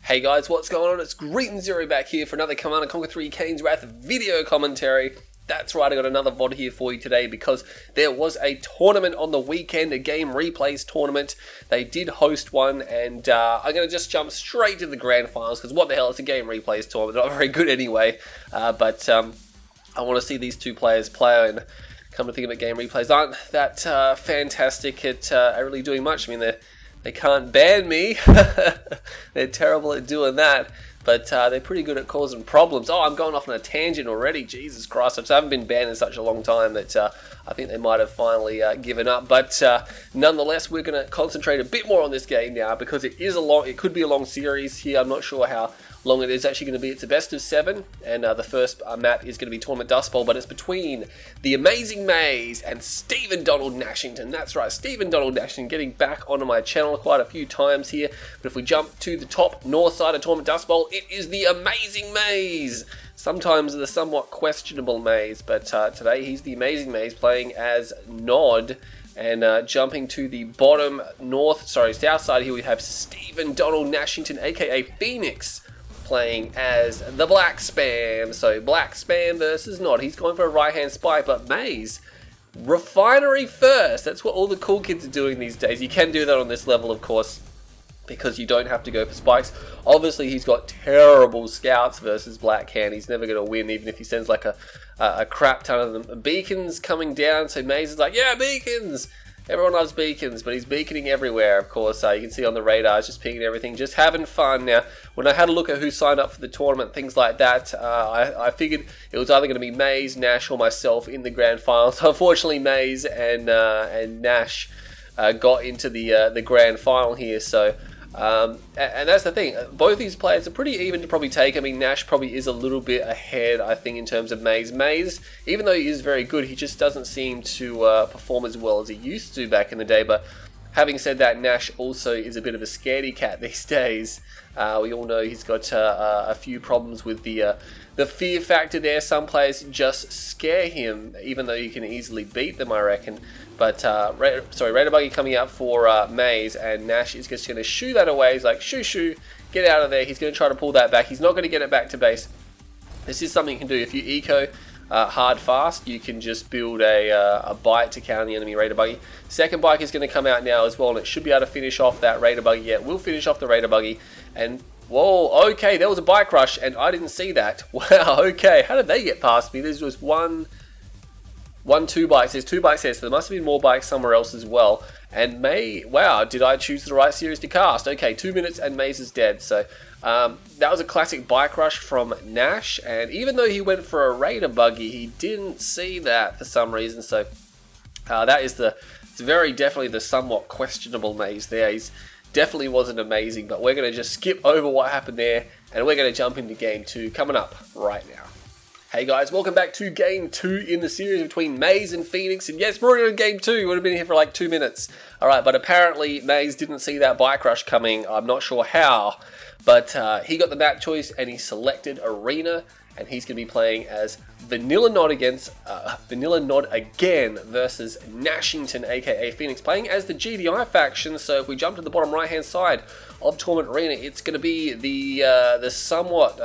Hey guys, what's going on? It's Green Zero back here for another Command & Conquer 3 Kane's Wrath video commentary. That's right, I got another VOD here for you today because there was a tournament on the weekend, a GameReplays tournament. They did host one, and I'm going to just jump straight to the grand finals because what the hell, it's a GameReplays tournament. They're not very good anyway, but I want to see these two players play, and come to think of it, GameReplays aren't that fantastic at really doing much. I mean, they can't ban me. They're terrible at doing that. But they're pretty good at causing problems. Oh, I'm going off on a tangent already. Jesus Christ. I haven't been banned in such a long time that I think they might have finally given up. But nonetheless, we're going to concentrate a bit more on this game now because it could be a long series here. I'm not sure how long it is actually going to be. It's a best of 7, and the first map is going to be Tournament Dust Bowl, but it's between the Amazing Maze and Stephen Donald Nashington. That's right, Stephen Donald Nashington getting back onto my channel quite a few times here. But if we jump to the top north side of Tournament Dust Bowl, it is the Amazing Maze. Sometimes the somewhat questionable Maze, but today he's the Amazing Maze playing as Nod. And jumping to the bottom south side here, we have Stephen Donald Nashington, aka Phoenix, playing as the Black Spam. So Black Spam versus Nod. He's going for a right hand spike, but Maze, Refinery first. That's what all the cool kids are doing these days. You can do that on this level, of course, because you don't have to go for spikes. Obviously, he's got terrible scouts versus Black Can. He's never going to win, even if he sends like a crap ton of them. Beacons coming down, so Maze is like, yeah, beacons! Everyone loves beacons, but he's beaconing everywhere, of course. You can see on the radars, just pinging everything, just having fun. Now, when I had a look at who signed up for the tournament, things like that, I figured it was either going to be Maze, Nash, or myself in the grand final. So unfortunately, Maze and Nash got into the grand final here. So, and that's the thing. Both these players are pretty even to probably take. I mean, Nash probably is a little bit ahead, I think, in terms of Maze. Maze, even though he is very good, he just doesn't seem to perform as well as he used to back in the day. But having said that, Nash also is a bit of a scaredy cat these days. We all know he's got a few problems with the fear factor there. Some players just scare him, even though you can easily beat them, I reckon. But, Raider Buggy coming out for Maze, and Nash is just going to shoo that away. He's like, shoo, get out of there. He's going to try to pull that back. He's not going to get it back to base. This is something you can do. If you eco hard fast, you can just build a bike to counter the enemy Raider Buggy. Second bike is going to come out now as well, and it should be able to finish off that Raider Buggy. Yeah, we'll finish off the Raider Buggy. And, whoa, okay, there was a bike rush, and I didn't see that. Wow, okay, how did they get past me? There's just two bikes. There's 2 bikes here, so there must have been more bikes somewhere else as well. And wow, did I choose the right series to cast? Okay, 2 minutes and Maze is dead. So that was a classic bike rush from Nash, and even though he went for a Raider Buggy, he didn't see that for some reason. So that is it's very definitely the somewhat questionable Maze there. He's definitely wasn't amazing, but we're going to just skip over what happened there, and we're going to jump into game 2 coming up right now. Hey guys, welcome back to game 2 in the series between Maze and Phoenix. And yes, we're already in game 2. We would have been here for like 2 minutes. Alright, but apparently Maze didn't see that bike rush coming. I'm not sure how. But he got the map choice and he selected Arena. And he's going to be playing as Vanilla Nod again versus Nashington, aka Phoenix, playing as the GDI faction. So if we jump to the bottom right hand side of Tournament Arena, it's going to be the somewhat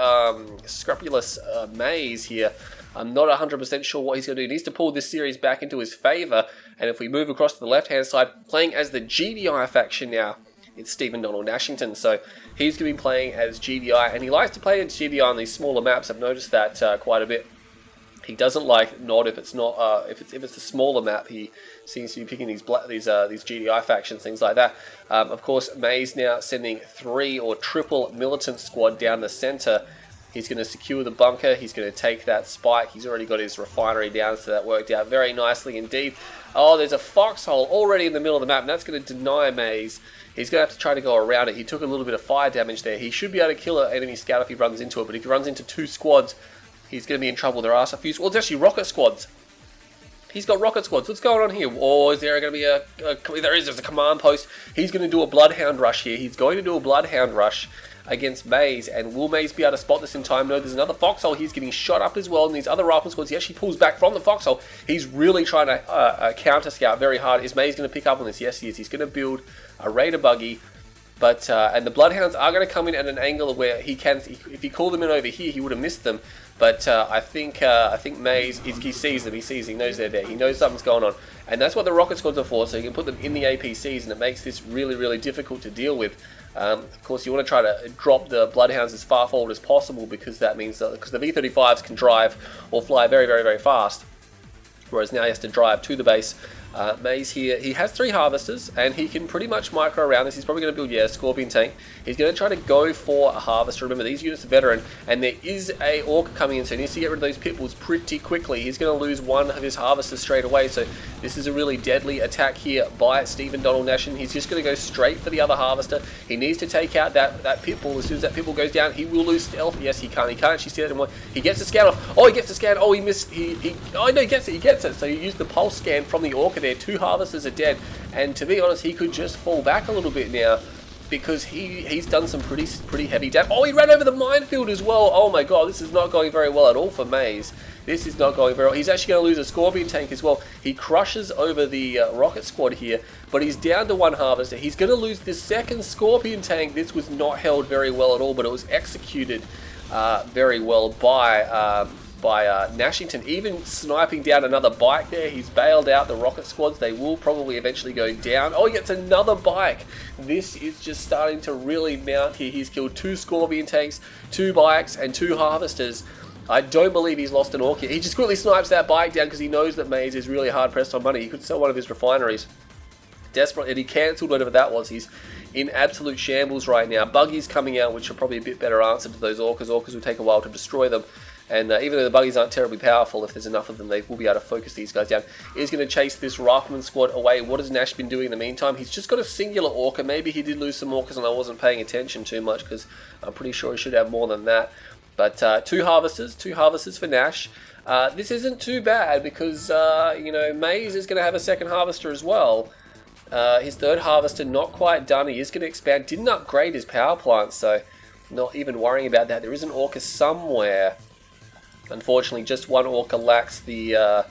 scrupulous Maze here. I'm not 100% sure what he's going to do. He needs to pull this series back into his favor. And if we move across to the left hand side, playing as the GDI faction now, it's Stephen Donald Nashington. So he's going to be playing as GDI, and he likes to play as GDI on these smaller maps. I've noticed that quite a bit. He doesn't like Nod if it's not if it's a smaller map. He seems to be picking these GDI factions, things like that. Of course, Maze now sending 3 or triple militant squad down the center. He's going to secure the bunker. He's going to take that spike. He's already got his refinery down, so that worked out very nicely indeed. Oh, there's a foxhole already in the middle of the map, and that's going to deny Maze. He's going to have to try to go around it. He took a little bit of fire damage there. He should be able to kill an enemy scout if he runs into it, but if he runs into 2 squads, he's going to be in trouble. There are a few squads. It's actually rocket squads. He's got rocket squads. What's going on here? Oh, is there going to be there's a command post. He's going to do a Bloodhound rush here. He's going to do a Bloodhound rush against Maze, and will Maze be able to spot this in time? No, there's another foxhole. He's getting shot up as well, and these other rifle squads, he actually pulls back from the foxhole. He's really trying to counter scout very hard. Is Maze going to pick up on this? Yes, he is. He's going to build a Raider Buggy But and the Bloodhounds are going to come in at an angle where he can, if he called them in over here, he would have missed them. But I think Maze, he sees them, he knows they're there, he knows something's going on. And that's what the rocket squads are for, so you can put them in the APCs, and it makes this really, really difficult to deal with. Of course, you want to try to drop the Bloodhounds as far forward as possible, because that means that, because the V-35s can drive or fly very, very, very fast, whereas now he has to drive to the base. Maze here, he has 3 harvesters, and he can pretty much micro around this. He's probably going to build, a Scorpion tank. He's going to try to go for a harvester. Remember, these units are veteran, and there is a Orca coming in, so he needs to get rid of those pit bulls pretty quickly. He's going to lose one of his harvesters straight away, so this is a really deadly attack here by Stephen Donald Nashin. He's just going to go straight for the other harvester. He needs to take out that pit bull. As soon as that pit bull goes down, he will lose stealth. Yes, he can't actually see that anymore. He gets the scan off. Oh, he gets the scan. Oh, he missed. Oh, no, he gets it. So you use the pulse scan from the Orca there. 2 harvesters are dead, and to be honest, he could just fall back a little bit now, because he's done some pretty heavy damage. Oh, he ran over the minefield as well. Oh my god, this is not going very well at all for Maze. This is not going very well. He's actually going to lose a Scorpion tank as well. He crushes over the rocket squad here, but he's down to 1 harvester. He's going to lose the 2nd Scorpion tank. This was not held very well at all, but it was executed very well by Nashington, even sniping down another bike there. He's bailed out the rocket squads. They will probably eventually go down. Oh, he gets another bike. This is just starting to really mount here. He's killed 2 Scorpion tanks, 2 bikes, and 2 harvesters. I don't believe he's lost an Orca. He just quickly snipes that bike down because he knows that Maze is really hard pressed on money. He could sell one of his refineries. Desperate, and he cancelled whatever that was. He's in absolute shambles right now. Buggies coming out, which are probably a bit better answer to those Orcas. Orcas will take a while to destroy them. And even though the buggies aren't terribly powerful, if there's enough of them, they will be able to focus these guys down. He's going to chase this Rifleman squad away. What has Nash been doing in the meantime? He's just got a singular Orca. Maybe he did lose some Orcas and I wasn't paying attention too much, because I'm pretty sure he should have more than that. But 2 harvesters for Nash. This isn't too bad, because Maze is going to have a 2nd harvester as well. His 3rd harvester not quite done. He is going to expand. Didn't upgrade his power plant, so not even worrying about that. There is an Orca somewhere. Unfortunately, just 1 Orca lacks the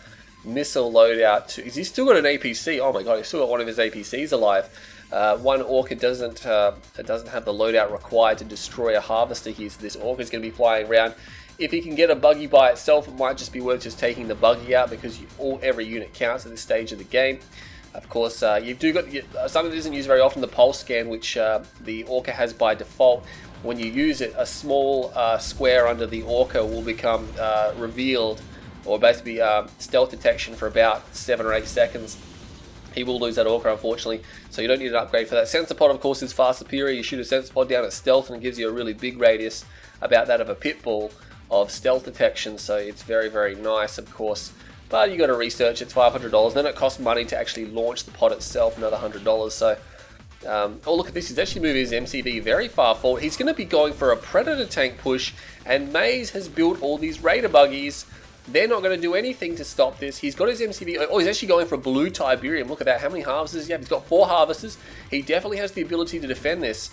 missile loadout. Is he still got an APC? Oh my god, he's still got one of his APCs alive. 1 Orca doesn't have the loadout required to destroy a harvester here, so this Orca is going to be flying around. If he can get a buggy by itself, it might just be worth just taking the buggy out, because every unit counts at this stage of the game. Of course, you do got something that isn't used very often, the pulse scan, which the Orca has by default. When you use it, a small square under the Orca will become revealed, or basically stealth detection for about 7 or 8 seconds. He will lose that Orca, unfortunately, so you don't need an upgrade for that. Sensor pod, of course, is far superior. You shoot a sensor pod down at stealth and it gives you a really big radius, about that of a pit bull, of stealth detection, so it's very, very nice, of course. But you got to research. It's $500. Then it costs money to actually launch the pod itself, another $100. So, oh look at this. He's actually moving his MCV very far forward. He's going to be going for a Predator tank push, and Maze has built all these Raider buggies. They're not going to do anything to stop this. He's got his MCV. Oh, he's actually going for a blue Tiberium. Look at that. How many harvesters does he have? He's got 4 harvesters. He definitely has the ability to defend this.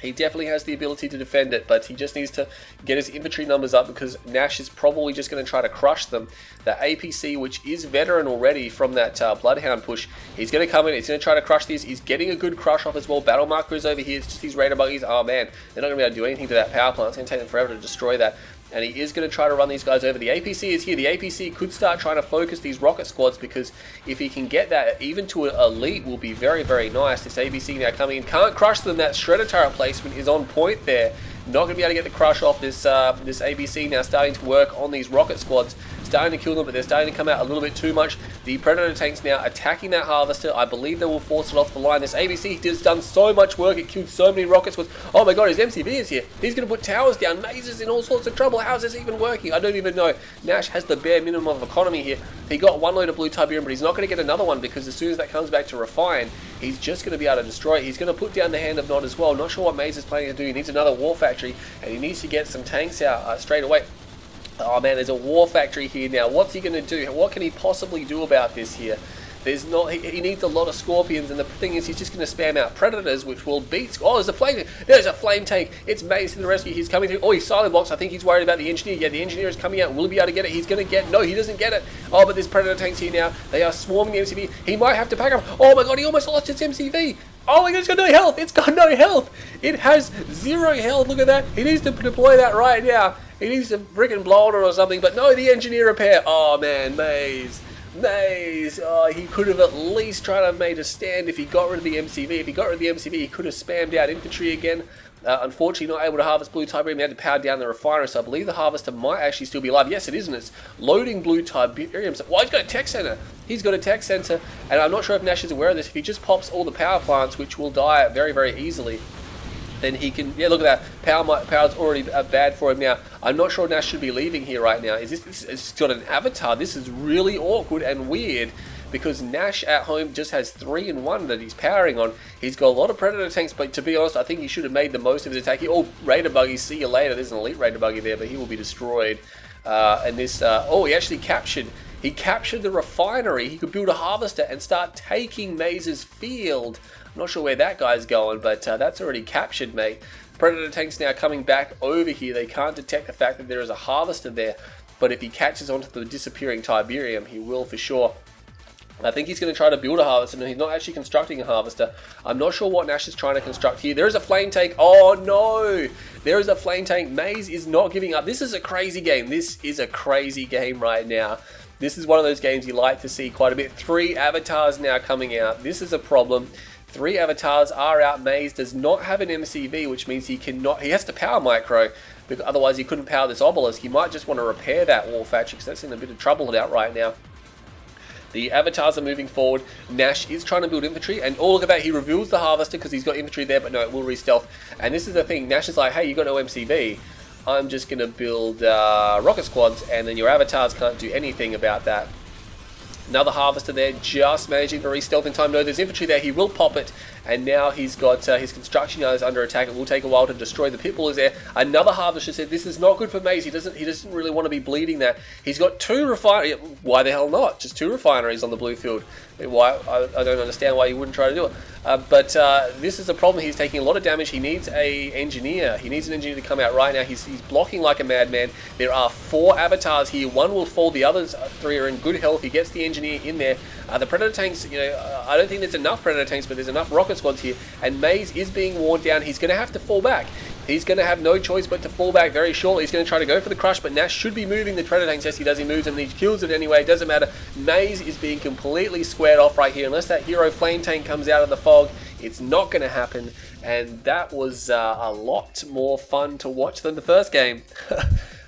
He definitely has the ability to defend it, but he just needs to get his infantry numbers up, because Nash is probably just going to try to crush them. The APC, which is veteran already from that Bloodhound push, he's going to come in, he's going to try to crush these. He's getting a good crush off as well. Battle marker is over here. It's just these Raider buggies. Oh man, they're not going to be able to do anything to that power plant. It's going to take them forever to destroy that. And he is going to try to run these guys over. The APC is here. The APC could start trying to focus these rocket squads, because if he can get that even to an elite, will be very, very nice. This APC now coming in. Can't crush them. That shredder turret placement is on point there. Not going to be able to get the crush off this this APC now, starting to work on these rocket squads. Starting to kill them, but they're starting to come out a little bit too much. The Predator tanks now attacking that harvester. I believe they will force it off the line. This ABC has done so much work. It killed so many rocket squads. Oh my god, his MCV is here. He's going to put towers down. Maze is in all sorts of trouble. How is this even working? I don't even know. Nash has the bare minimum of economy here. He got 1 load of blue Tiberium, but he's not going to get another one, because as soon as that comes back to refine, he's just going to be able to destroy it. He's going to put down the Hand of Nod as well. Not sure what Maze is planning to do. He needs another war factory, and he needs to get some tanks out straight away. Oh man, there's a war factory here now. What's he going to do? What can he possibly do about this here? There's not. He needs a lot of Scorpions, and the thing is, he's just going to spam out Predators, which will beat. Oh, there's a flame. There's a flame tank. It's Maze to the rescue. He's coming through. Oh, he's silent box. I think he's worried about the engineer. Yeah, the engineer is coming out. Will he be able to get it? He's going to get. No, he doesn't get it. Oh, but there's Predator tanks here now. They are swarming the MCV. He might have to pack up. Oh my god, he almost lost his MCV. Oh my god, it's got no health. It's got no health. It has 0 health. Look at that. He needs to deploy that right now. He needs to freaking blow it or something. But no, the engineer repair. Oh man, Maze. Oh, he could have at least tried to have made a stand if he got rid of the MCV. If he got rid of the MCV, he could have spammed out infantry again. Unfortunately, not able to harvest blue Tiberium. He had to power down the refiner, so I believe the harvester might actually still be alive. Yes, it is, and it's loading blue Tiberium. So, well, he's got a tech center. He's got a tech center, and I'm not sure if Nash is aware of this. If he just pops all the power plants, which will die very, very easily, then he can, yeah, look at that. Power's already bad for him now. I'm not sure Nash should be leaving here right now. It's got an avatar. This is really awkward and weird because Nash at home just has 3 and 1 that he's powering on. He's got a lot of Predator tanks, but to be honest, I think he should have made the most of his attack. Oh, Raider Buggy, see you later. There's an elite Raider Buggy there, but he will be destroyed. And this, oh, he actually captured. He captured the refinery. He could build a harvester and start taking Maze's field. I'm not sure where that guy's going, but that's already captured, mate. Predator tanks now coming back over here. They can't detect the fact that there is a harvester there, but if he catches onto the disappearing Tiberium, he will for sure. I think he's going to try to build a harvester, and he's not actually constructing a harvester. I'm not sure what Nash is trying to construct here. There is a flame tank. Oh no! There is a flame tank. Maze is not giving up. This is a crazy game. This is a crazy game right now. This is one of those games you like to see quite a bit. 3 avatars now coming out. This is a problem. 3 avatars are out. Maze does not have an MCV, which means he has to power micro, because otherwise he couldn't power this obelisk. He might just want to repair that wall factory, because that's in a bit of trouble out right now. The avatars are moving forward. Nash is trying to build infantry, and oh, look at that, he reveals the harvester because he's got infantry there, but no, it will re-stealth. And this is the thing, Nash is like, hey, you got no MCV. I'm just going to build rocket squads, and then your avatars can't do anything about that. Another harvester there, just managing to re-stealth in time. No, there's infantry there, he will pop it, and now he's got his construction yards under attack. It will take a while to destroy. The pitbull is there. Another harvester said, this is not good for Maze. He doesn't really want to be bleeding that. He's got 2 refineries. Why the hell not? Just 2 refineries on the blue field. Why? I don't understand why you wouldn't try to do it. But this is a problem. He's taking a lot of damage. He needs an engineer. He needs an engineer to come out right now. He's blocking like a madman. There are 4 avatars here. 1 will fall. The others 3 are in good health. He gets the engineer in there. The Predator tanks, I don't think there's enough Predator tanks, but there's enough rocket squads here. And Maze is being worn down. He's going to have to fall back. He's going to have no choice but to fall back very shortly. He's going to try to go for the crush, but Nash should be moving the Predator tanks. Yes, he does. He moves them and he kills it anyway. It doesn't matter. Maze is being completely squared off right here. Unless that hero flame tank comes out of the fog, it's not going to happen. And that was a lot more fun to watch than the first game.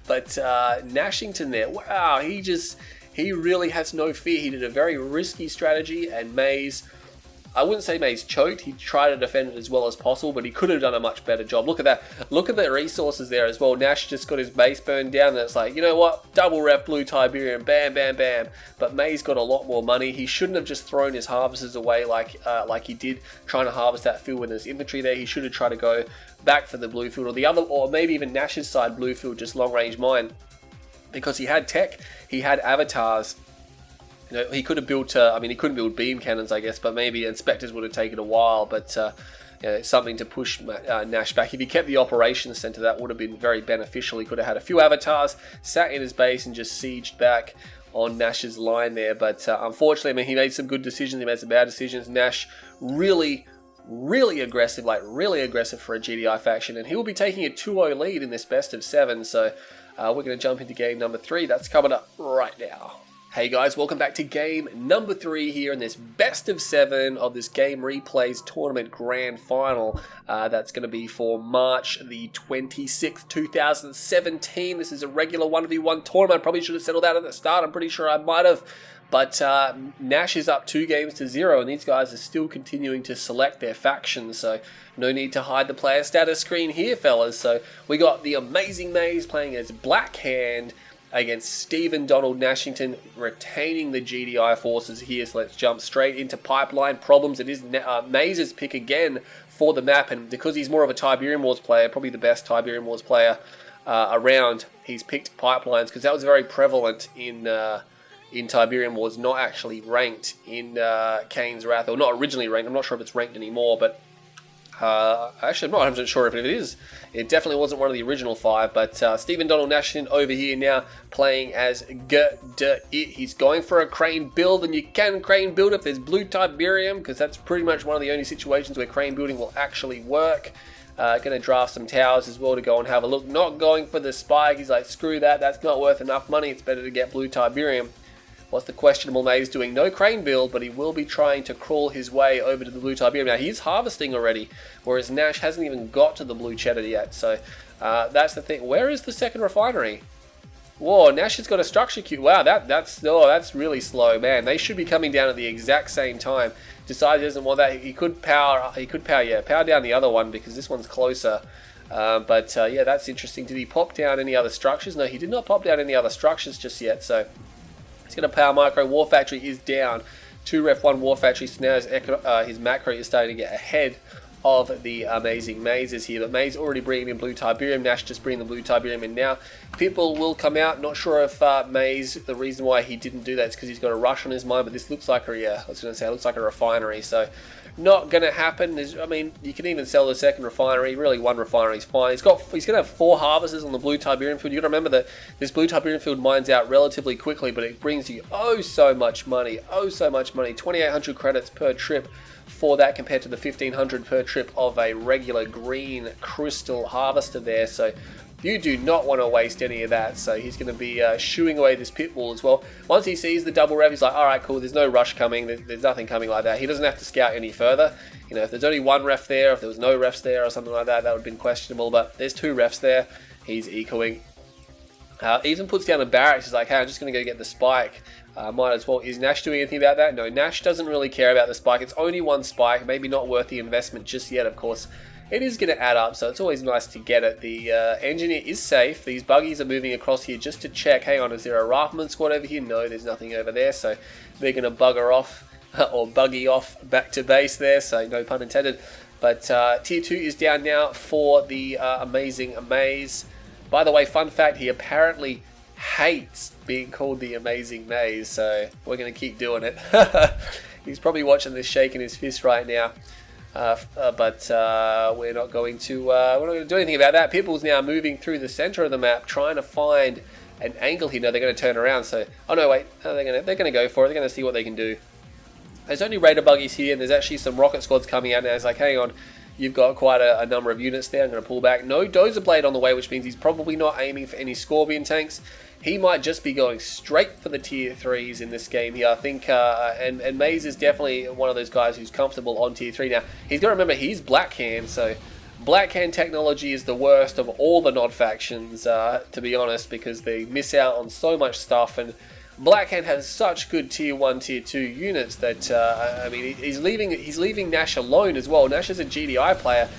But Nashington there, wow, he really has no fear. He did a very risky strategy, and Maze, I wouldn't say Maze choked. He tried to defend it as well as possible, but he could have done a much better job. Look at that. Look at the resources there as well. Nash just got his base burned down, and it's like, you know what? Double ref blue Tiberium, bam, bam, bam. But Maze got a lot more money. He shouldn't have just thrown his harvesters away like he did, trying to harvest that field with his infantry there. He should have tried to go back for the blue field, or the other, or maybe even Nash's side blue field, just long range mine, because he had tech, he had avatars. He could have built, he couldn't build beam cannons, I guess, but maybe inspectors would have taken a while, but something to push Nash back. If he kept the operations center, that would have been very beneficial. He could have had a few avatars, sat in his base, and just sieged back on Nash's line there, but unfortunately, he made some good decisions, he made some bad decisions. Nash really aggressive, really aggressive for a GDI faction, and he will be taking a 2-0 lead in this best of 7, so we're going to jump into game number 3. That's coming up right now. Hey guys, welcome back to game number 3 here in this best of 7 of this Game Replays Tournament Grand Final. That's going to be for March the 26th, 2017. This is a regular 1v1 tournament. I probably should have settled that at the start. I'm pretty sure I might have. But Nash is up 2-0, and these guys are still continuing to select their factions, so no need to hide the player status screen here, fellas. So we got the amazing Maze playing as Black Hand against Stephen Donald Nashington, retaining the GDI forces here. So let's jump straight into pipeline problems. It is Maze's pick again for the map, and because he's more of a Tiberium Wars player, probably the best Tiberium Wars player around, he's picked pipelines because that was very prevalent in in Tiberium was not actually ranked in Kane's Wrath, or not originally ranked. I'm not sure if it's ranked anymore, but actually, I'm not 100% sure if it is. It definitely wasn't one of the original 5, but Stephen Donald Nashin over here now playing as It. He's going for a crane build, and you can crane build if there's blue Tiberium, because that's pretty much one of the only situations where crane building will actually work. Going to draft some towers as well to go and have a look. Not going for the spike. He's like, screw that, that's not worth enough money. It's better to get blue Tiberium. What's the questionable Maze doing? No crane build, but he will be trying to crawl his way over to the blue Tiberium. Now, he's harvesting already, whereas Nash hasn't even got to the blue cheddar yet. So, that's the thing. Where is the second refinery? Whoa, Nash has got a structure queue. Wow, that's really slow, man. They should be coming down at the exact same time. Decides he doesn't want that. He could power down the other one because this one's closer. Yeah, that's interesting. Did he pop down any other structures? No, he did not pop down any other structures just yet. So he's going to power micro. War Factory is down. 2 Ref 1 War Factory. So now his macro is starting to get ahead of the amazing Mazes here. But Maze already bringing in blue Tiberium. Nash just bringing the blue Tiberium in now. People will come out. Not sure if Maze, the reason why he didn't do that is because he's got a rush on his mind. But this looks like it looks like a refinery. So not going to happen. I mean, you can even sell the second refinery. Really, 1 refinery is fine. He's going to have 4 harvesters on the blue Tiberium field. You've got to remember that this blue Tiberium field mines out relatively quickly, but it brings you so much money. 2,800 credits per trip for that compared to the 1,500 per trip of a regular green crystal harvester there. So you do not want to waste any of that. So he's going to be shooing away this pit wall as well. Once he sees the double rev, he's like, all right, cool, there's no rush coming. There's nothing coming like that. He doesn't have to scout any further. You know, if there's only 1 ref there, if there was no refs there or something like that, that would have been questionable. But there's 2 refs there. He's ecoing. Even puts down a barracks. He's like, hey, I'm just going to go get the spike. Might as well. Is Nash doing anything about that? No, Nash doesn't really care about the spike. It's only 1 spike. Maybe not worth the investment just yet, of course. It is going to add up, so it's always nice to get it. The engineer is safe. These buggies are moving across here just to check. Hang on, is there a rifleman squad over here? No, there's nothing over there, so they're going to bugger off, or buggy off back to base there, so no pun intended. But tier 2 is down now for the amazing Maze. By the way, fun fact, he apparently hates being called the amazing Maze, so we're going to keep doing it. He's probably watching this shaking his fist right now. But we're not going to do anything about that. People's now moving through the center of the map, trying to find an angle here. No, they're going to turn around. So, oh no, wait, they're going to go for it. They're going to see what they can do. There's only Raider buggies here, and there's actually some rocket squads coming out now. It's like, hang on, you've got quite a number of units there. I'm going to pull back. No Dozer Blade on the way, which means he's probably not aiming for any Scorpion tanks. He might just be going straight for the tier 3s in this game here, I think, and Maze is definitely one of those guys who's comfortable on tier 3 now. He's got to remember, he's Black Hand, so Black Hand technology is the worst of all the Nod factions, to be honest, because they miss out on so much stuff, and Black Hand has such good tier 1, tier 2 units that, I mean, he's leaving Nash alone as well. Nash is a GDI player.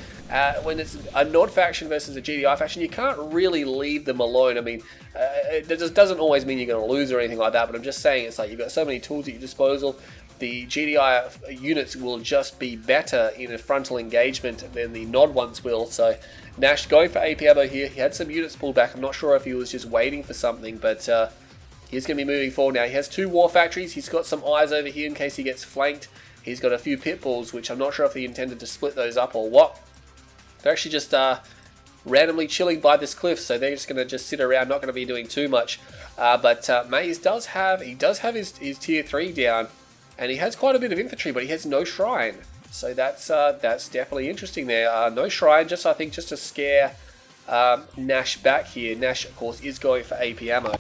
When it's a Nod faction versus a GDI faction, you can't really leave them alone. I mean, it just doesn't always mean you're going to lose or anything like that, but I'm just saying it's like you've got so many tools at your disposal. The GDI units will just be better in a frontal engagement than the Nod ones will. So Nash going for AP ammo here. He had some units pulled back. I'm not sure if he was just waiting for something, but he's going to be moving forward now. He has 2 war factories. He's got some eyes over here in case he gets flanked. He's got a few pit bulls, which I'm not sure if he intended to split those up or what. They're actually just randomly chilling by this cliff, so they're just going to just sit around, not going to be doing too much. But Maze does have his tier 3 down, and he has quite a bit of infantry, but he has no shrine. So that's definitely interesting there. No shrine, I think just to scare Nash back here. Nash, of course, is going for AP ammo.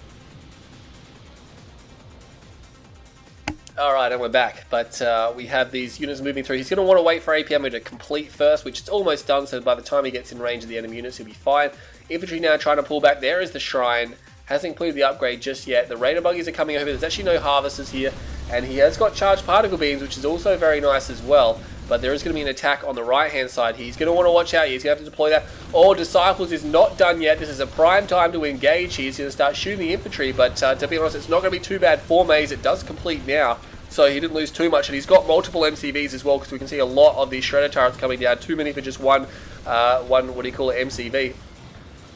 Alright, and we're back, but we have these units moving through. He's going to want to wait for AP ammo to complete first, which is almost done, so by the time he gets in range of the enemy units, he'll be fine. Infantry now trying to pull back. There is the shrine. Hasn't included the upgrade just yet. The Raider buggies are coming over. There's actually no harvesters here, and he has got charged particle beams, which is also very nice as well. But there is going to be an attack on the right-hand side. He's going to want to watch out. He's going to have to deploy that. Oh, Disciples is not done yet. This is a prime time to engage. He's going to start shooting the infantry, but to be honest, it's not going to be too bad for Maze. It does complete now, so he didn't lose too much. And he's got multiple MCVs as well, because we can see a lot of these Shredder turrets coming down. Too many for just one MCV.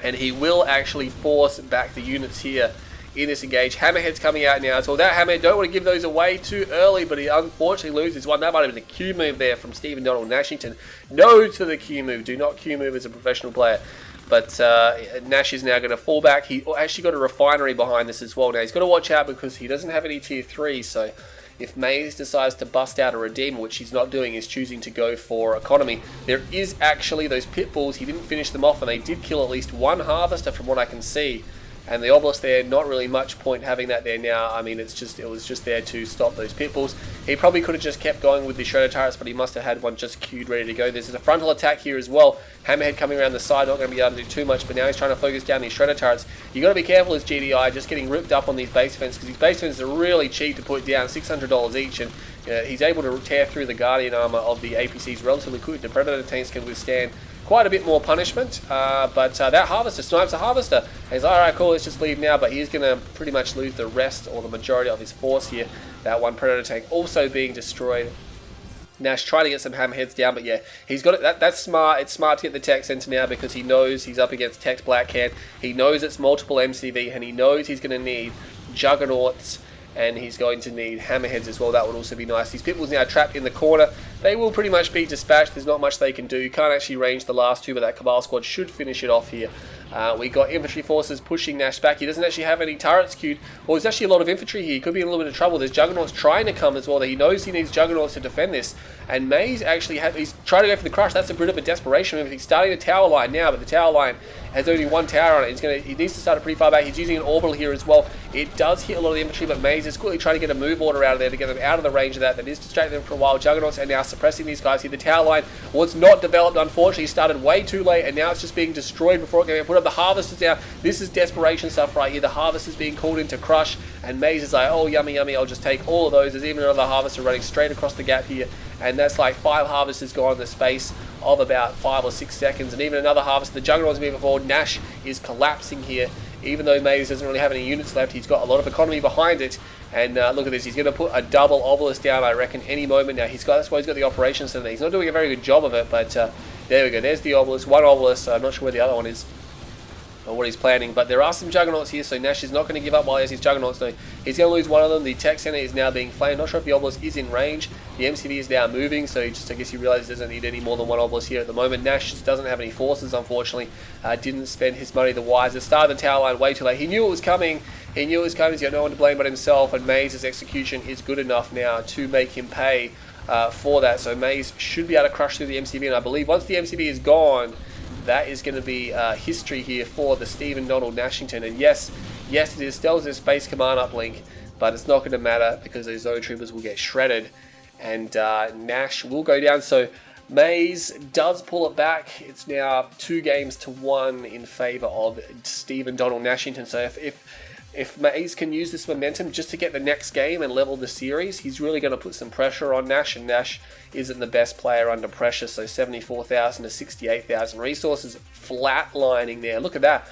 And he will actually force back the units here in this engage. Hammerhead's coming out now. So that Hammerhead, don't want to give those away too early, but he unfortunately loses one. That might have been a Q move there from Stephen Donald Nashington. No to the Q move. Do not Q move as a professional player. But Nash is now going to fall back. He actually got a refinery behind this as well. Now he's got to watch out because he doesn't have any tier 3. So if Maze decides to bust out a Redeemer, which he's not doing, is choosing to go for economy. There is actually those pit bulls. He didn't finish them off, and they did kill at least one harvester from what I can see. And the obelisk there, not really much point having that there now. I mean, it was just there to stop those pit bulls. He probably could have just kept going with the shredder turrets, but he must have had one just queued ready to go. There's a frontal attack here as well. Hammerhead coming around the side, not going to be able to do too much, but now he's trying to focus down these shredder turrets. You got to be careful as GDI, just getting ripped up on these base defense, because these base defenses are really cheap to put down, $600 each, and he's able to tear through the Guardian armor of the APCs relatively quick. The Predator tanks can withstand quite a bit more punishment, but that Harvester snipes a Harvester. He's like, alright, cool, let's just leave now, but he's going to pretty much lose the rest or the majority of his force here. That one Predator tank also being destroyed. Nash trying to get some Hammerheads down, but yeah, he's got it. That's smart. It's smart to get the Tech Center now because he knows he's up against Tech Black Hand. He knows it's multiple MCV, and he knows he's going to need Juggernauts, and he's going to need Hammerheads as well. That would also be nice. These Pitbulls now trapped in the corner. They will pretty much be dispatched. There's not much they can do. You can't actually range the last two, but that Cabal squad should finish it off here. We got infantry forces pushing Nash back. He doesn't actually have any turrets queued. Well, there's actually a lot of infantry here. He could be in a little bit of trouble. There's Juggernauts trying to come as well. He knows he needs Juggernauts to defend this. And Maze actually he's trying to go for the crush. That's a bit of a desperation move. He's starting the tower line now, but the tower line has only one tower on it. He needs to start it pretty far back. He's using an orbital here as well. It does hit a lot of the infantry, but Maze is quickly trying to get a move order out of there to get them out of the range of that. That is distracting them for a while. Juggernauts are now suppressing these guys here. The tower line was not developed, unfortunately. Started way too late, and now it's just being destroyed before it can put up the harvesters down. This is desperation stuff right here. The harvesters being called into crush, and Maze is like, oh, yummy, yummy, I'll just take all of those. There's even another harvester running straight across the gap here, and that's like 5 harvesters gone in the space of about 5 or 6 seconds, and even another harvester. The Juggernaut's moving forward. Nash is collapsing here. Even though Maze doesn't really have any units left, he's got a lot of economy behind it. And look at this, he's going to put a double obelisk down, I reckon, any moment now. That's why he's got the operations center. He's not doing a very good job of it, but there we go. There's the obelisk, one obelisk. I'm not sure where the other one is, or what he's planning, but there are some Juggernauts here, so Nash is not going to give up while he has his Juggernauts. No, he's going to lose one of them. The tech center is now being flamed. Not sure if the obelisk is in range. The MCV is now moving, so I guess he realizes he doesn't need any more than one obelisk here at the moment. Nash just doesn't have any forces, unfortunately. Didn't spend his money the wisest. Started the tower line way too late. He knew it was coming. He's got no one to blame but himself, and Maze's execution is good enough now to make him pay for that. So Maze should be able to crush through the MCV, and I believe once the MCV is gone, that is going to be history here for the Stephen Donald Nashington. And yes, it is still a space command uplink, but it's not going to matter because those zone troopers will get shredded, and Nash will go down. So Maze does pull it back. It's now 2-1 in favor of Stephen Donald Nashington. So if Maze can use this momentum just to get the next game and level the series, he's really going to put some pressure on Nash, and Nash isn't the best player under pressure. So 74,000 to 68,000 resources flatlining there. Look at that.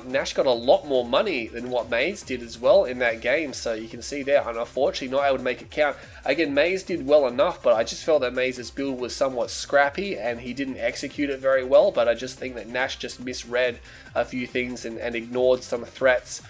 Nash got a lot more money than what Maze did as well in that game, so you can see there, and unfortunately not able to make it count. Again, Maze did well enough, but I just felt that Maze's build was somewhat scrappy and he didn't execute it very well, but I just think that Nash just misread a few things and ignored some threats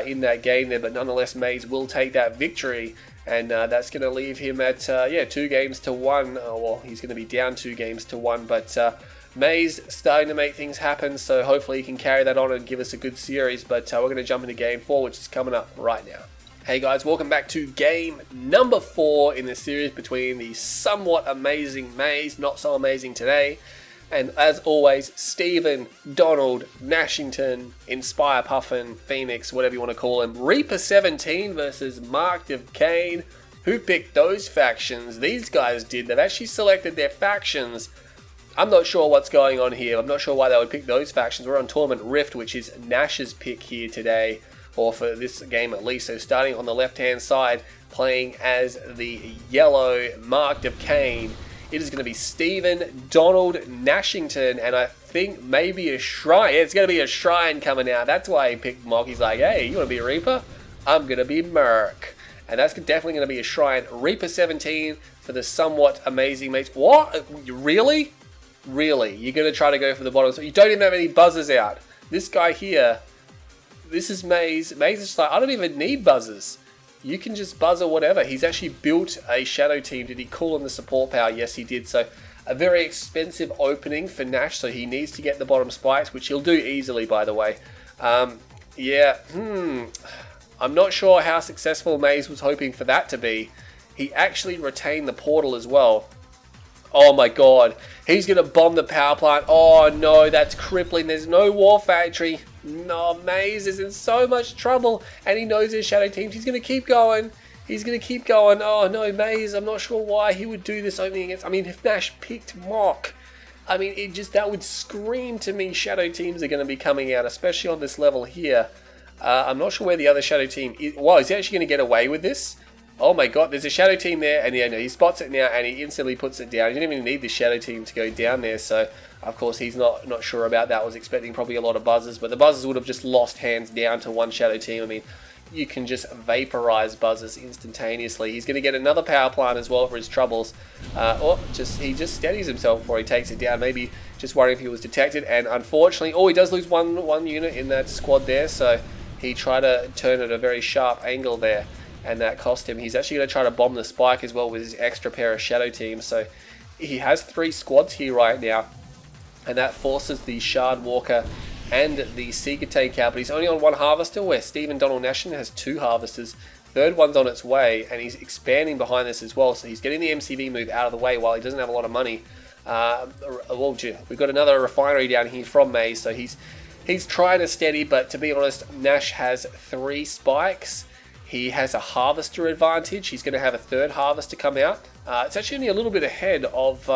in that game there, but nonetheless Maze will take that victory, and that's going to leave him at 2-1. Well, he's going to be down 2-1, but Maze starting to make things happen, so hopefully he can carry that on and give us a good series. But we're going to jump into game 4, which is coming up right now. Hey guys, welcome back to game number 4 in the series between the somewhat amazing Maze, not so amazing today, and as always, Stephen Donald Nashington, Inspire Puffin, Phoenix, whatever you want to call him. Reaper 17 versus Mark of Kane. Who picked those factions? These guys did. They've actually selected their factions. I'm not sure what's going on here. I'm not sure why they would pick those factions. We're on Tournament Rift, which is Nash's pick here today, or for this game at least. So starting on the left-hand side, playing as the yellow Mark of Kane, it is going to be Stephen Donald Nashington, and I think maybe a Shrine. Yeah, it's going to be a Shrine coming out. That's why he picked Mock. He's like, hey, you want to be a Reaper? I'm going to be Merc. And that's definitely going to be a Shrine. Reaper 17 for the somewhat amazing mates. What? Really? Really? You're going to try to go for the bottom? So you don't even have any buzzers out. This guy here, this is Maze. Maze is just like, I don't even need buzzers. You can just buzzer whatever. He's actually built a shadow team. Did he call on the support power? Yes, he did. So a very expensive opening for Nash. So he needs to get the bottom spikes, which he'll do easily, by the way. Yeah, I'm not sure how successful Maze was hoping for that to be. He actually retained the portal as well. Oh my god. He's going to bomb the power plant. Oh no, that's crippling. There's no war factory. No, Maze is in so much trouble. And he knows his shadow teams. He's going to keep going. He's going to keep going. Oh no, Maze, I'm not sure why he would do this opening against... I mean, if Nash picked Mock, I mean, that would scream to me shadow teams are going to be coming out, especially on this level here. I'm not sure where the other shadow team is. Wow, is he actually going to get away with this? Oh my god, there's a shadow team there, and yeah, no, he spots it now, and he instantly puts it down. He didn't even need the shadow team to go down there, so of course he's not sure about that. Was expecting probably a lot of buzzers, but the buzzers would have just lost hands down to one shadow team. I mean, you can just vaporize buzzers instantaneously. He's going to get another power plant as well for his troubles. He just steadies himself before he takes it down. Maybe just worrying if he was detected, and unfortunately, he does lose one unit in that squad there, so he tried to turn at a very sharp angle there, and that cost him. He's actually going to try to bomb the spike as well with his extra pair of shadow teams, so he has 3 squads here right now, and that forces the Shard Walker and the Seeker take out, but he's only on 1 harvester, where Stephen Donald Nashin has 2 harvesters. Third one's on its way, and he's expanding behind this as well, so he's getting the MCV move out of the way while he doesn't have a lot of money. We've got another refinery down here from Maze, so he's trying to steady, but to be honest, Nash has 3 spikes. He has a harvester advantage. He's going to have a 3rd harvester come out. It's actually only a little bit ahead of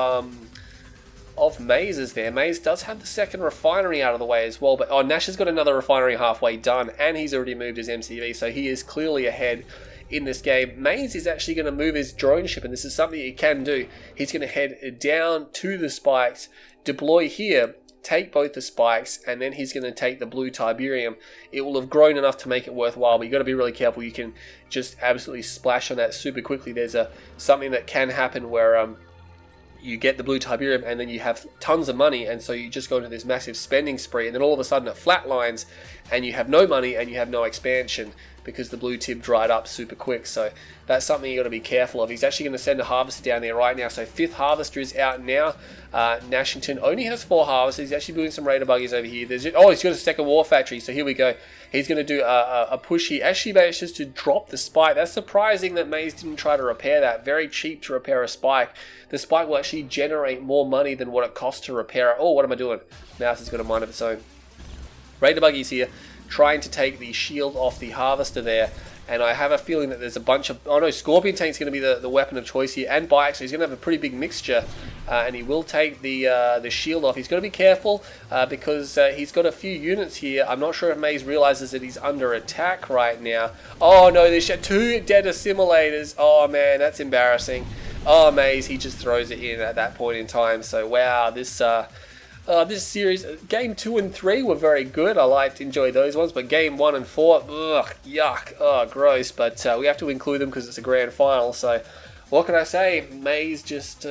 Maze's there. Maze does have the 2nd refinery out of the way as well, but Nash has got another refinery halfway done, and he's already moved his MCV, so he is clearly ahead in this game. Maze is actually going to move his drone ship, and this is something he can do. He's going to head down to the spikes, deploy here, take both the spikes, and then he's going to take the blue Tiberium. It will have grown enough to make it worthwhile, but you've got to be really careful. You can just absolutely splash on that super quickly. There's something that can happen where you get the blue Tiberium and then you have tons of money, and so you just go into this massive spending spree, and then all of a sudden it flatlines and you have no money and you have no expansion because the blue tib dried up super quick. So that's something you got to be careful of. He's actually going to send a harvester down there right now. So 5th harvester is out now. Nashington only has 4 harvesters. He's actually doing some raider buggies over here. He's got a 2nd war factory. So here we go. He's going to do a push. He actually manages to drop the spike. That's surprising that Maze didn't try to repair that. Very cheap to repair a spike. The spike will actually generate more money than what it costs to repair it. Oh, what am I doing? Mouse has got a mind of its own. Raider buggies here, trying to take the shield off the harvester there, and I have a feeling that there's a bunch of... Oh no, Scorpion Tank's going to be the weapon of choice here, and Bike, so he's going to have a pretty big mixture, and he will take the shield off. He's got to be careful because he's got a few units here. I'm not sure if Maze realizes that he's under attack right now. Oh no, there's 2 dead assimilators. Oh man, that's embarrassing. Oh, Maze, he just throws it in at that point in time. So wow, this series, game 2 and 3 were very good. I enjoy those ones, but game 1 and 4, ugh, yuck, oh, gross. But we have to include them because it's a grand final. So what can I say? Maze just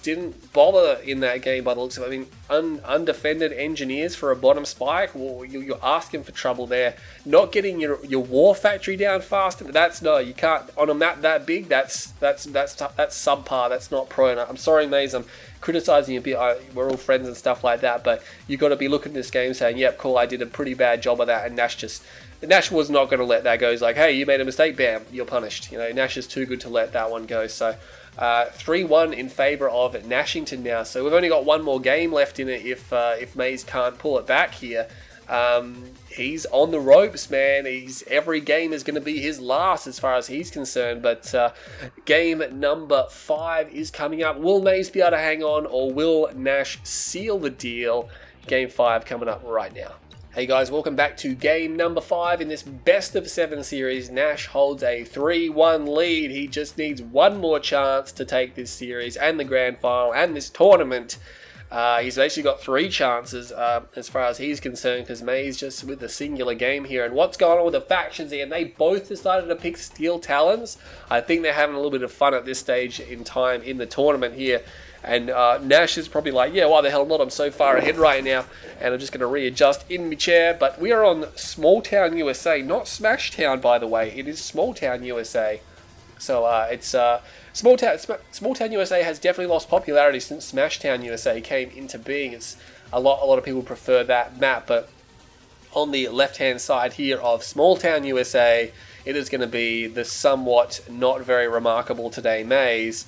didn't bother in that game by the looks of it. I mean, undefended engineers for a bottom spike. Well, you're asking for trouble there. Not getting your war factory down fast. You can't on a map that big. That's subpar. That's not pro. And I'm sorry, Maze. I'm criticizing you a bit. We're all friends and stuff like that. But you got to be looking at this game saying, "Yep, cool. I did a pretty bad job of that." And Nash was not going to let that go. He's like, hey, you made a mistake, bam, you're punished. You know, Nash is too good to let that one go. So 3-1 in favour of Nashington now. So we've only got one more game left in it if Maze can't pull it back here. He's on the ropes, man. Every game is going to be his last as far as he's concerned. But game number 5 is coming up. Will Maze be able to hang on, or will Nash seal the deal? Game 5 coming up right now. Hey guys, welcome back to game number 5 in this best of 7 series. Nash holds a 3-1 lead. He just needs one more chance to take this series and the grand final and this tournament. He's basically got 3 chances as far as he's concerned, because Maze just with a singular game here. And what's going on with the factions here? And they both decided to pick Steel Talons. I think they're having a little bit of fun at this stage in time in the tournament here. And Nash is probably like, yeah, why the hell not? I'm so far ahead right now, and I'm just going to readjust in my chair. But we are on Small Town USA, not Smash Town, by the way. It is Small Town USA. So it's Small Town USA has definitely lost popularity since Smash Town USA came into being. It's a lot of people prefer that map, but on the left-hand side here of Small Town USA, it is going to be the somewhat not very remarkable today Maze,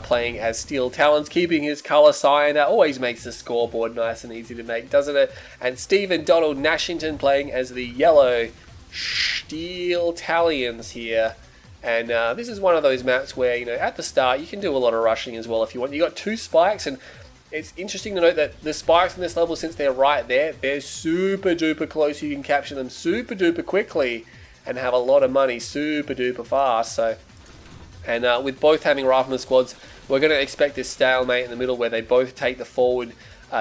playing as Steel Talons, keeping his colour cyan. That always makes the scoreboard nice and easy to make, doesn't it? And Stephen Donald Nashington playing as the yellow Steel Talons here. And this is one of those maps where, at the start, you can do a lot of rushing as well if you want. You got 2 spikes, and it's interesting to note that the spikes in this level, since they're right there, they're super duper close. You can capture them super duper quickly and have a lot of money super duper fast. So, and with both having rifleman squads, we're going to expect this stalemate in the middle where they both take the forward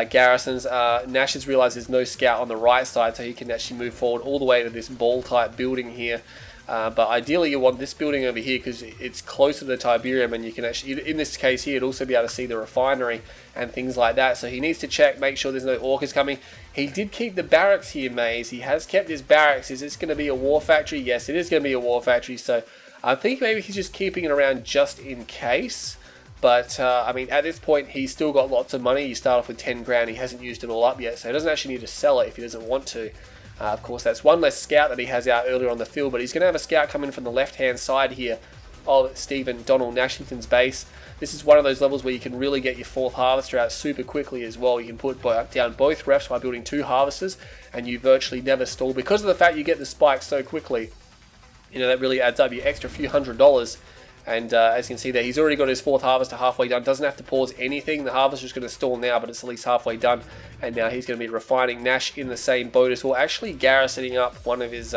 garrisons. Nash has realised there's no scout on the right side, so he can actually move forward all the way to this ball type building here. But ideally you want this building over here because it's closer to the Tiberium, and you can actually, in this case here, you'd also be able to see the refinery and things like that. So he needs to check, make sure there's no orcas coming. He did keep the barracks here, Maze. He has kept his barracks. Is this going to be a war factory? Yes, it is going to be a war factory. So I think maybe he's just keeping it around just in case. But, I mean, at this point, he's still got lots of money. You start off with 10 grand. He hasn't used it all up yet, so he doesn't actually need to sell it if he doesn't want to. Of course, that's one less scout that he has out earlier on the field, but he's going to have a scout come in from the left-hand side here of Stephen Donald Nashington's base. This is one of those levels where you can really get your 4th harvester out super quickly as well. You can put down both refs by building 2 harvesters, and you virtually never stall. Because of the fact you get the spikes so quickly, that really adds up your extra few $100. And as you can see there, he's already got his 4th harvester halfway done. Doesn't have to pause anything. The harvester's going to stall now, but it's at least halfway done. And now he's going to be refining. Nash in the same boat as well, actually garrisoning up one of his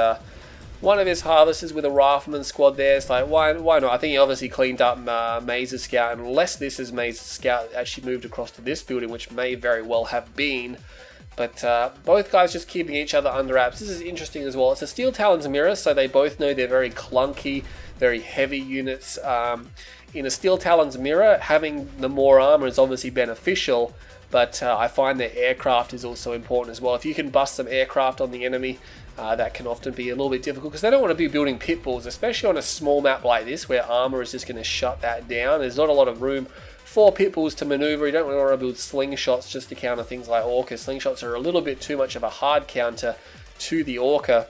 harvesters with a rifleman squad there. It's like, why not? I think he obviously cleaned up Maze's scout, unless this is Maze's scout actually moved across to this building, which may very well have been. But both guys just keeping each other under wraps. This is interesting as well. It's a Steel Talons mirror, so they both know they're very clunky, very heavy units. In a Steel Talons mirror, having the more armor is obviously beneficial, but I find that aircraft is also important as well. If you can bust some aircraft on the enemy, that can often be a little bit difficult because they don't want to be building pit bulls, especially on a small map like this where armor is just going to shut that down. There's not a lot of room for pit bulls to maneuver. You don't really want to build slingshots just to counter things like orcas. Slingshots are a little bit too much of a hard counter to the orca.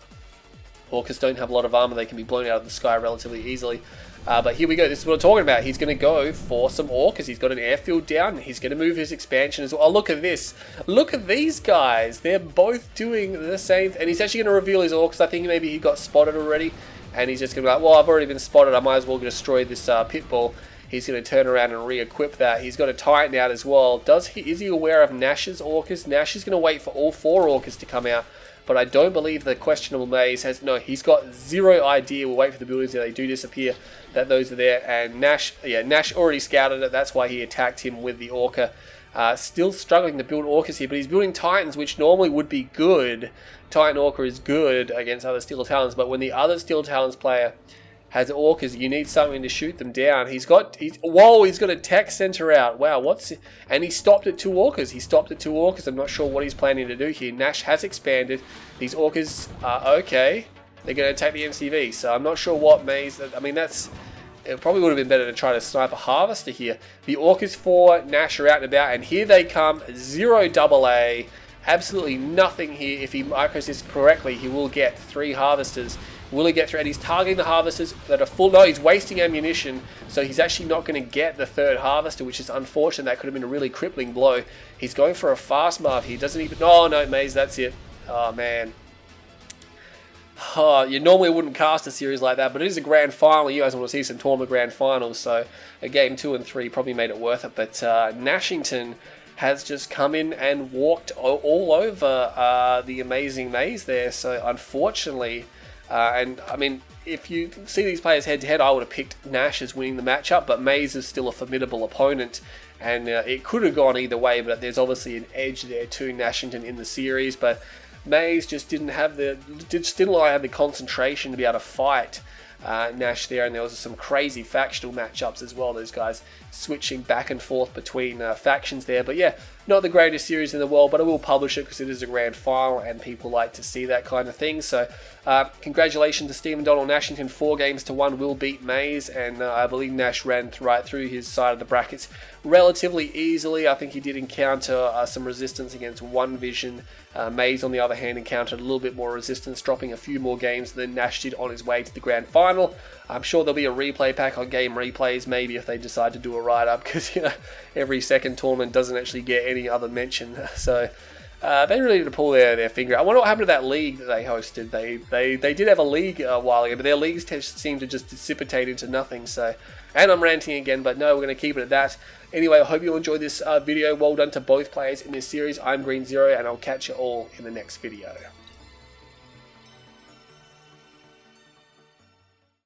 Orcas don't have a lot of armor. They can be blown out of the sky relatively easily. But here we go. This is what I'm talking about. He's going to go for some orcas. He's got an airfield down. He's going to move his expansion as well. Oh, look at this. Look at these guys. They're both doing the same. And he's actually going to reveal his orcas. I think maybe he got spotted already. And he's just going to be like, well, I've already been spotted. I might as well destroy this pit bull. He's going to turn around and re-equip that. He's got to tighten out as well. Is he aware of Nash's orcas? Nash is going to wait for all 4 orcas to come out. But I don't believe the questionable Maze has... No, he's got zero idea. We'll wait for the buildings that they do disappear, that those are there. And Nash already scouted it. That's why he attacked him with the orca. Still struggling to build orcas here, but he's building Titans, which normally would be good. Titan Orca is good against other Steel Talons, but when the other Steel Talons player has orcas, you need something to shoot them down. He's got a tech center out. Wow, and he stopped at 2 orcas. I'm not sure what he's planning to do here. Nash has expanded. These orcas are okay. They're going to attack the MCV, so I'm not sure what Maze... I mean, it probably would have been better to try to snipe a harvester here. The orcas for Nash are out and about, and here they come. 0 AA. Absolutely nothing here. If he micros this correctly, he will get 3 harvesters. Will he get through? And he's targeting the harvesters that are full. No, he's wasting ammunition, so he's actually not going to get the 3rd harvester, which is unfortunate. That could have been a really crippling blow. He's going for a fast marv. He doesn't even... Oh, no, Maze, that's it. Oh, man. Oh, you normally wouldn't cast a series like that, but it is a grand final. You guys want to see some tournament grand finals, so a game 2 and 3 probably made it worth it. But Nashington has just come in and walked all over the amazing Maze there, so unfortunately... And I mean, if you see these players head to head, I would have picked Nash as winning the matchup, but Maze is still a formidable opponent, and it could have gone either way, but there's obviously an edge there to Nashington in the series. But Maze just didn't have the concentration to be able to fight Nash there, and there was some crazy factional matchups as well. Those guys switching back and forth between factions there. But yeah, not the greatest series in the world, but I will publish it because it is a grand final and people like to see that kind of thing. So congratulations to Stephen Donald Nashington. 4-1 will beat Maze, and I believe Nash ran right through his side of the brackets relatively easily. I think he did encounter some resistance against One Vision. Maze, on the other hand, encountered a little bit more resistance, dropping a few more games than Nash did on his way to the grand final. I'm sure there'll be a replay pack on GameReplays, maybe, if they decide to do a write-up, because every second tournament doesn't actually get any other mention. So they really need to pull their finger. I wonder what happened to that league that they hosted. They did have a league a while ago, but their leagues seem to just dissipate into nothing. So, and I'm ranting again, but no, we're going to keep it at that. Anyway, I hope you enjoyed this video. Well done to both players in this series. I'm Green Zero, and I'll catch you all in the next video.